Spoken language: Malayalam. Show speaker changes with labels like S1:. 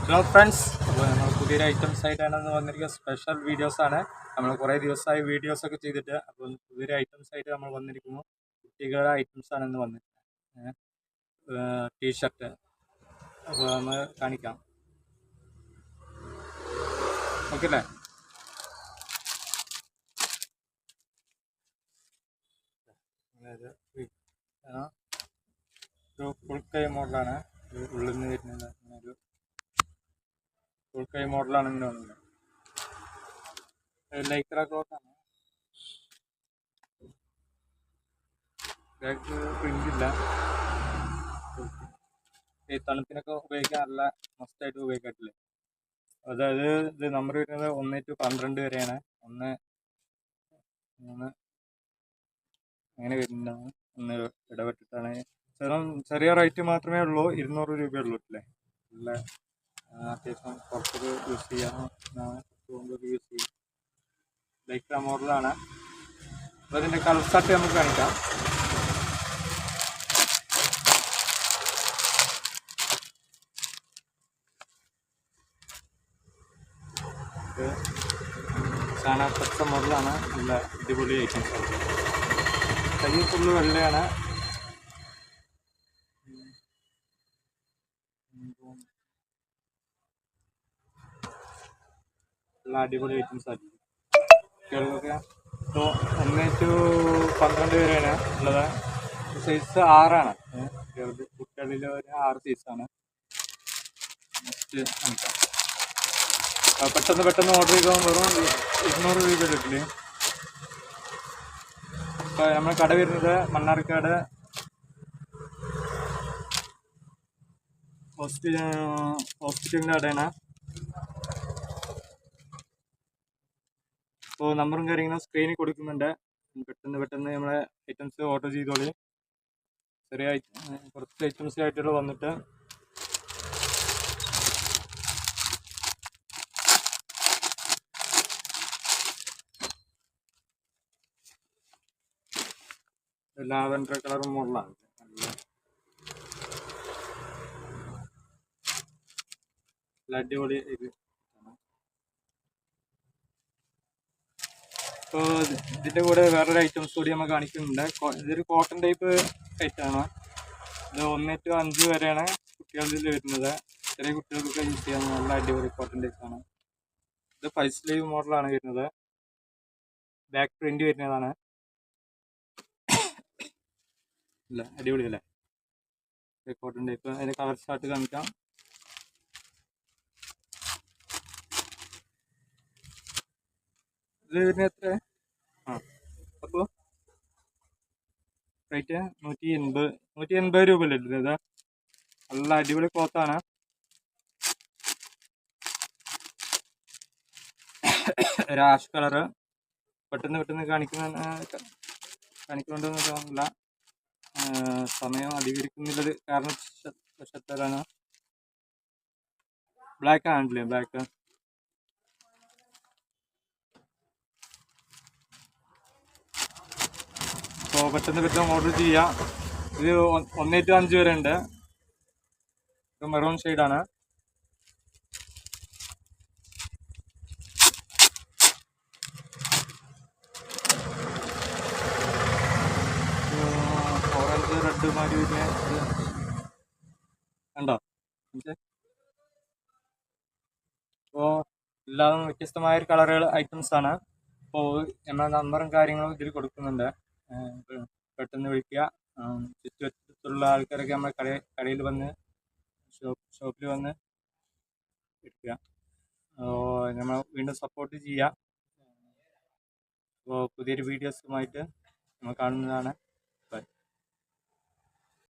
S1: ഹലോ ഫ്രണ്ട്സ്, അപ്പോൾ നമ്മൾ പുതിയൊരു ഐറ്റംസ് ആയിട്ടാണ് വന്നിരിക്കുക. സ്പെഷ്യൽ വീഡിയോസാണ്. നമ്മൾ കുറേ ദിവസമായി വീഡിയോസൊക്കെ ചെയ്തിട്ട്, അപ്പോൾ പുതിയൊരു ഐറ്റംസ് ആയിട്ട് നമ്മൾ വന്നിരിക്കുന്നു. കുട്ടികളുടെ ഐറ്റംസാണ് ഇന്ന് വന്നിരിക്കുന്നത്. ടീഷർട്ട് അപ്പോൾ നമ്മൾ കാണിക്കാം. ഓക്കെ അല്ലേ? ഒരു ഫുൾ കൈ മോഡലാണ്, ഉള്ളിൽ നിന്ന് വരുന്നത്. ഒരു ഫുൾ കൈ മോഡലാണ് ഇങ്ങനെ വന്നത്. ലൈക്ര ക്ലോത്താണ്. ബാക്ക് പ്രിന്റ് ഇല്ല. ഈ തണുപ്പിനൊക്കെ ഉപയോഗിക്കാൻ നല്ല മസ്റ്റായിട്ട് ഉപയോഗിക്കാറില്ലേ. അതായത് ഇത് നമ്പർ വരുന്നത് 1 to 12 വരെയാണ്. 1, 3 അങ്ങനെ വരുന്നതാണ്. ഒന്ന് ഇടപെട്ടിട്ടാണ്. ചെറിയ റേറ്റ് മാത്രമേ ഉള്ളൂ. 200 രൂപയുള്ളൂ അല്ലേ. നല്ല അത്യാവശ്യം പുറത്തൊക്കെ യൂസ് ചെയ്യാം, യൂസ് ചെയ്യും. ലൈക്ര മോഡലാണ്. അപ്പോൾ അതിൻ്റെ കളർ ചാർട്ട് നമുക്ക് കാണിക്കാം. പച്ച മോഡലാണ്. നല്ല അടിപൊളി ഐറ്റംസ് ആണ്. കൈ ഫുള്ള് വെള്ളയാണ്. നല്ല അടിപൊളി ഐറ്റംസ് ആയിരിക്കും. കുട്ടികൾക്കൊക്കെ ഇപ്പോൾ 1 to 12 വരെയാണ് ഉള്ളത്. സൈസ് 6 ആണ്. കുട്ടികളിൽ ഒരു 6 സൈസാണ്. പെട്ടെന്ന് ഓർഡർ ചെയ്താൽ വെറും 200 രൂപ കിട്ടില്ലേ. ഇപ്പോൾ നമ്മുടെ കട വരുന്നത് മണ്ണാർക്കാട് ഹോസ്പിറ്റലിൻ്റെ കടയാണ്. അപ്പോൾ നമ്പറും കാര്യങ്ങളും സ്ക്രീനിൽ കൊടുക്കുന്നുണ്ട്. പെട്ടെന്ന് നമ്മളെ ഐറ്റംസ് ഓർഡർ ചെയ്തോളി. ചെറിയ കുറച്ച് ഐറ്റംസ് ആയിട്ടുള്ള വന്നിട്ട് ലാവൻഡർ കളർ മോഡലാണ്. നല്ല അടിപൊളി ഇത്. ഇപ്പോൾ ഇതിൻ്റെ കൂടെ വേറൊരു ഐറ്റംസ് കൂടി നമ്മൾ കാണിക്കുന്നുണ്ട്. ഇതൊരു കോട്ടൺ ടൈപ്പ് ഐറ്റമാണ്. ഇത് 1 to 5 വരെയാണ് കുട്ടികളിൽ വരുന്നത്. ചെറിയ കുട്ടികൾക്കൊക്കെ യൂസ് ചെയ്യാൻ നല്ല അടിപൊളി കോട്ടൺ ടൈപ്പാണ്. ഇത് 5 സ്ലീവ് മോഡലാണ് വരുന്നത്. ബാക്ക് പ്രിന്റ് വരുന്നതാണ്. ഇല്ല, അടിപൊളി അല്ലേ. Cotton type. അതിൻ്റെ കളർ ചാർട്ട് കാണിക്കാം. ഇത് വരുന്നത് എത്ര? അപ്പോൾ റേറ്റ് 180 രൂപ അല്ലേ ഇത്. നല്ല അടിപൊളി ക്ലോത്താണ്. Ash colour. പെട്ടെന്ന് കാണിക്കുന്നുണ്ടെന്നില്ല. സമയം അധികരിക്കുന്നില്ലത് കാരണം വശത്തരാണ്. ബ്ലാക്ക് ആണല്ലേ. ബ്ലാക്ക് അപ്പോൾ പെട്ടെന്ന് ഓർഡർ ചെയ്യാം. ഇത് 1 to 5 വരെ ഉണ്ട്. ഇത് മെറൂൺ ഷെയ്ഡാണ്. ഓറഞ്ച് റെഡ് മാതിരി ഉണ്ടോ? അപ്പോൾ എല്ലാം വ്യത്യസ്തമായ ഒരു കളറുകൾ ഐറ്റംസ് ആണ്. അപ്പോൾ നമ്മുടെ നമ്പറും കാര്യങ്ങളും ഇതിൽ കൊടുക്കുന്നുണ്ട്. പെട്ടെന്ന് വിളിക്കുക. ചുറ്റുവട്ടത്തുള്ള ആൾക്കാരൊക്കെ നമ്മുടെ കടയിൽ വന്ന് ഷോപ്പിൽ വന്ന് എടുക്കുക. നമ്മൾ വീണ്ടും സപ്പോർട്ട് ചെയ്യുക. അപ്പോൾ പുതിയൊരു വീഡിയോസുമായിട്ട് നമ്മൾ കാണുന്നതാണ്.